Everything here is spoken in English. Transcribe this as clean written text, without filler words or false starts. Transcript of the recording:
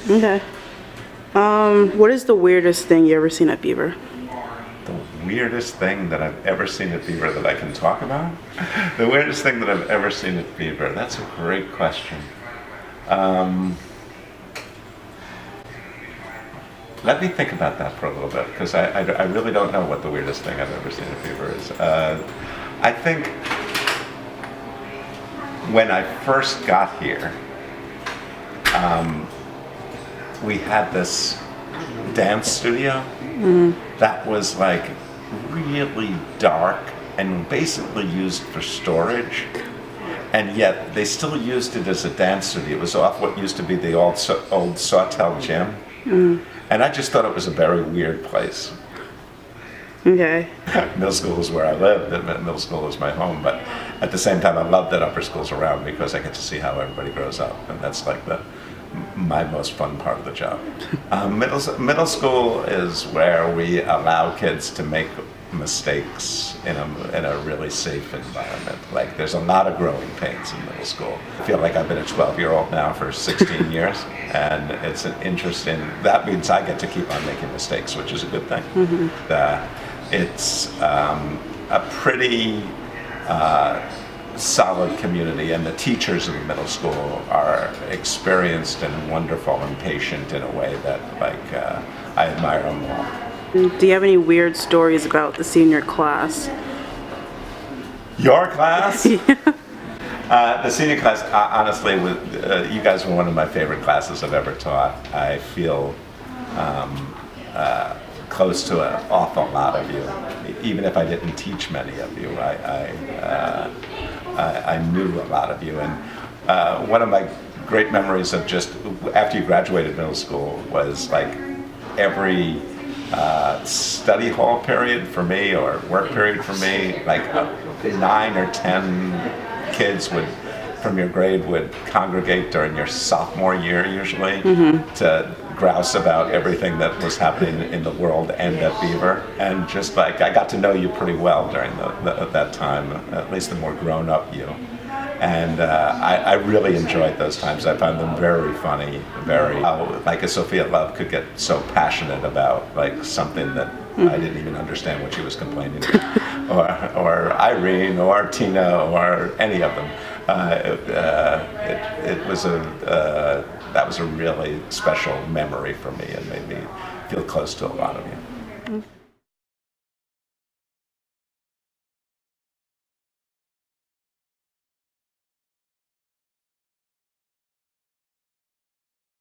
Okay. What is the weirdest thing you ever seen at Beaver? The weirdest thing that I've ever seen at Beaver that I can talk about? The weirdest thing that I've ever seen at Beaver? That's a great question. Let me think about that for a little bit, because I really don't know what the weirdest thing I've ever seen at Beaver is. I think when I first got here, we had this dance studio that was like really dark and basically used for storage, and yet they still used it as a dance studio. It was off what used to be the old Sawtell gym, and I just thought it was a very weird place. Okay. Middle school is where I lived, and middle school is my home, but at the same time I love that upper school's around because I get to see how everybody grows up, and that's like my most fun part of the job. Middle school is where we allow kids to make mistakes in a really safe environment. Like, there's a lot of growing pains in middle school. I feel like I've been a 12-year-old now for 16 years, and it's an interesting, that means I get to keep on making mistakes, which is a good thing. It's a pretty solid community, and the teachers in the middle school are experienced and wonderful and patient in a way that, like, I admire them all. Do you have any weird stories about the senior class? Your class? The senior class, honestly, you guys were one of my favorite classes I've ever taught. I feel close to an awful lot of you. Even if I didn't teach many of you, I knew a lot of you. And one of my great memories of just after you graduated middle school was like every study hall period for me or work period for me, like 9 or 10 kids from your grade would congregate during your sophomore year usually to grouse about everything that was happening in the world and at Beaver. And just like, I got to know you pretty well during that time, at least the more grown up you. And I really enjoyed those times. I found them very funny, like a Sophia Love could get so passionate about like something that I didn't even understand what she was complaining about, or Irene, or Tina, or any of them. That was a really special memory for me and made me feel close to a lot of you.